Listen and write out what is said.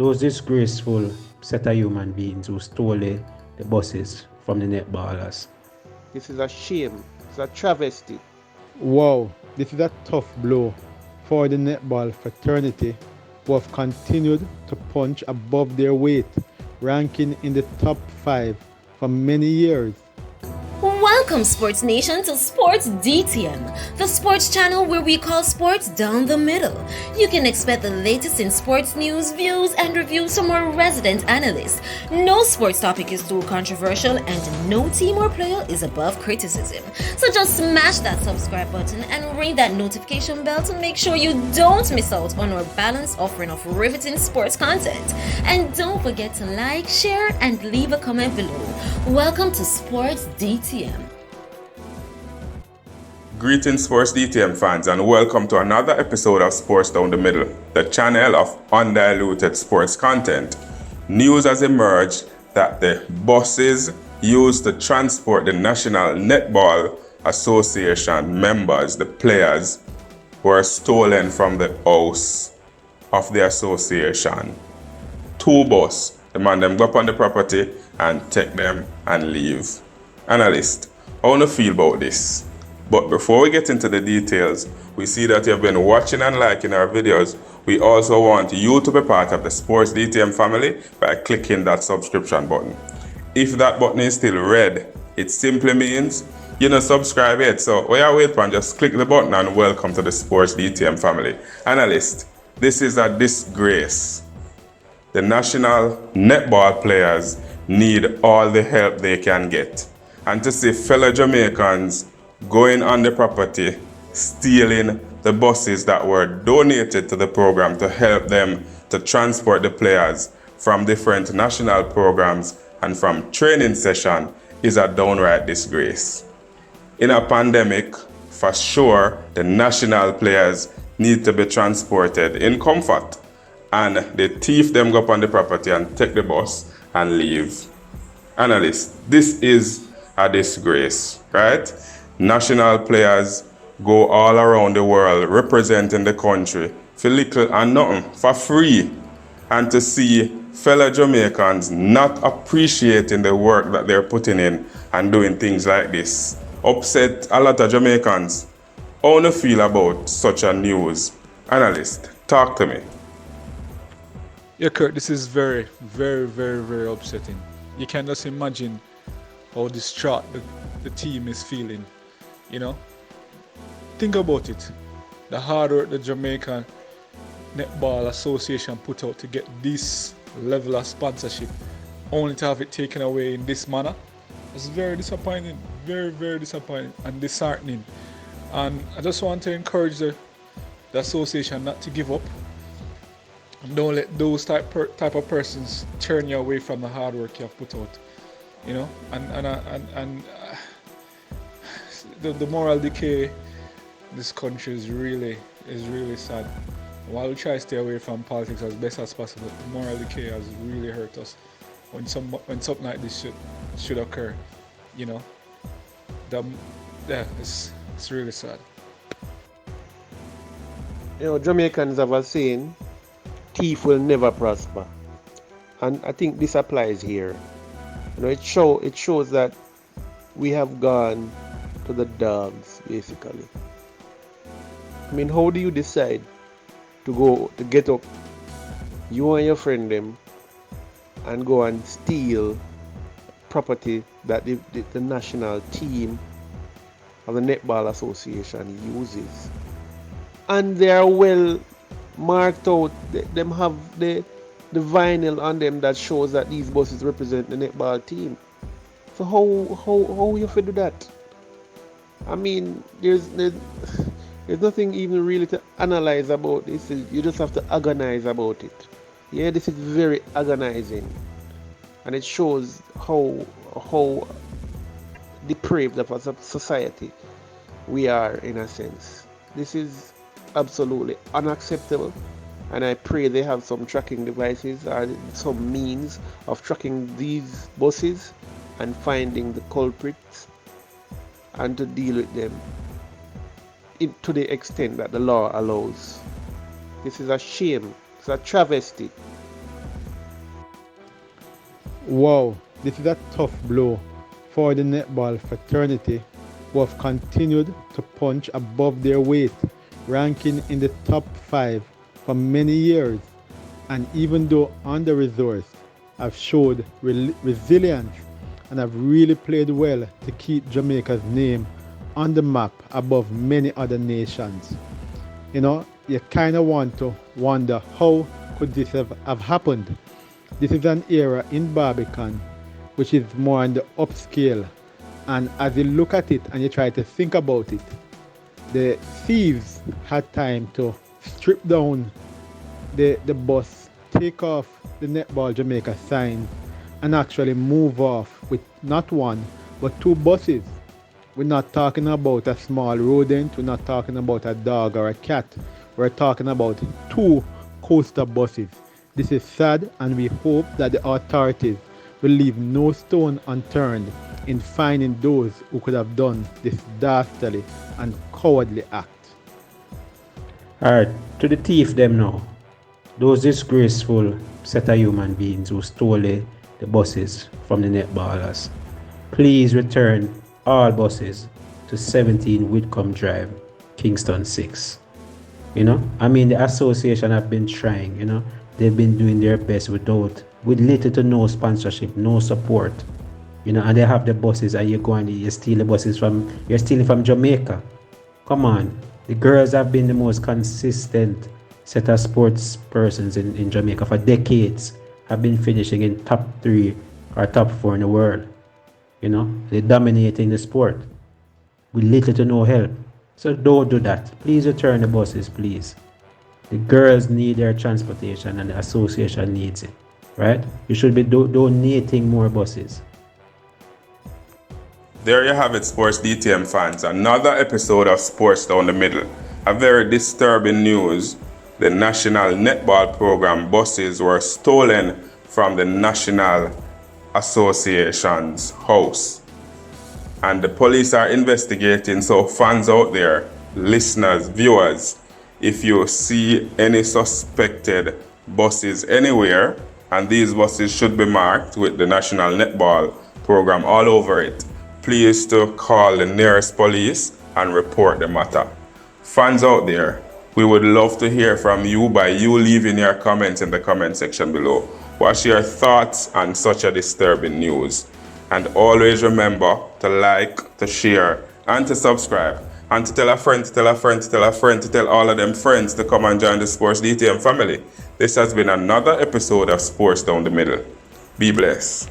those disgraceful set of human beings who stole the buses from the netballers. This is a shame. It's a travesty. Wow, this is a tough blow for the netball fraternity who have continued to punch above their weight, ranking in the top 5 for many years. Welcome, Sports Nation, to Sports DTM, the sports channel where we call sports down the middle. You can expect the latest in sports news, views, and reviews from our resident analysts. No sports topic is too controversial, and no team or player is above criticism. So just smash that subscribe button and ring that notification bell to make sure you don't miss out on our balanced offering of riveting sports content. And don't forget to like, share, and leave a comment below. Welcome to Sports DTM. Greetings Sports DTM fans, and welcome to another episode of Sports Down the Middle, the channel of undiluted sports content. News has emerged that the buses used to transport the National Netball Association members, the players, were stolen from the house of the association. 2 buses, the man them go up on the property and take them and leave. Analyst, how do you feel about this? But before we get into the details, we see that you have been watching and liking our videos. We also want you to be part of the Sports DTM family by clicking that subscription button. If that button is still red, it simply means you're not subscribed yet. So what you wait for, just click the button and welcome to the Sports DTM family. Analyst, this is a disgrace. The national netball players need all the help they can get. And to see fellow Jamaicans going on the property, stealing the buses that were donated to the program to help them to transport the players from different national programs and from training session is a downright disgrace. In a pandemic, for sure, the national players need to be transported in comfort, and the thief them go up on the property and take the bus and leave. Analyst, this is a disgrace, right? National players go all around the world representing the country for little and nothing, for free. And to see fellow Jamaicans not appreciating the work that they're putting in and doing things like this upset a lot of Jamaicans. How do you feel about such a news? Analyst, talk to me. Yeah, Kurt, this is very, very, very, very upsetting. You can just imagine how distraught the team is feeling. You know, think about it. The hard work the Jamaican Netball Association put out to get this level of sponsorship, only to have it taken away in this manner, it's very disappointing, very, very disappointing and disheartening. And I just want to encourage the association not to give up. And don't let those type of persons turn you away from the hard work you have put out. You know, and the moral decay in this country is really sad. While we try to stay away from politics as best as possible, the moral decay has really hurt us. When something like this should occur, you know, it's really sad. You know, Jamaicans have a saying, thief will never prosper. And I think this applies here. You know, it shows that we have gone to the dogs, basically. I mean, how do you decide to get up, you and your friend them, and go and steal property that the national team of the Netball Association uses? And they are well marked out. Them have the vinyl on them that shows that these buses represent the netball team. So how you feel do that? I mean, there's nothing even really to analyze about this. You just have to agonize about it. Yeah, this is very agonizing, and it shows how depraved of a society we are in a sense. This is absolutely unacceptable, and I pray they have some tracking devices or some means of tracking these buses and finding the culprits and to deal with them to the extent that the law allows. This is a shame. It's a travesty. Wow, this is a tough blow for the netball fraternity, who have continued to punch above their weight, ranking in the top 5 for many years, and even though under-resourced, have showed resilience and have really played well to keep Jamaica's name on the map above many other nations. You know, you kind of want to wonder, how could this have happened? This is an era in Barbican which is more on the upscale, and as you look at it and you try to think about it, the thieves had time to strip down the bus, take off the Netball Jamaica sign, and actually move off with not one but 2 buses. We're not talking about a small rodent, we're not talking about a dog or a cat, we're talking about 2 coaster buses. This is sad, and we hope that the authorities will leave no stone unturned in finding those who could have done this dastardly and cowardly act. Alright, to the thief them now. Those disgraceful set of human beings who stole the buses from the netballers. Please return all buses to 17 Whitcomb Drive, Kingston 6. You know, I mean, the association have been trying, you know, they've been doing their best with little to no sponsorship, no support, you know, and they have the buses, and you steal the buses you're stealing from Jamaica. Come on, the Girlz have been the most consistent set of sports persons in Jamaica for decades, have been finishing in top 3 or top 4 in the world. You know, they're dominating the sport with little to no help. So don't do that. Please return the buses, please. The Girlz need their transportation and the association needs it, right? You should be donating more buses. There you have it, sports DTM fans. Another episode of Sports Down the Middle. A very disturbing news. The National Netball Program buses were stolen from the National Association's house. And the police are investigating, so fans out there, listeners, viewers, if you see any suspected buses anywhere, and these buses should be marked with the National Netball Program all over it, please to call the nearest police and report the matter. Fans out there, we would love to hear from you by you leaving your comments in the comment section below. What's your thoughts on such a disturbing news? And always remember to like, to share, and to subscribe. And to tell a friend, to tell a friend, to tell a friend, to tell all of them friends to come and join the Sports DTM family. This has been another episode of Sports Down the Middle. Be blessed.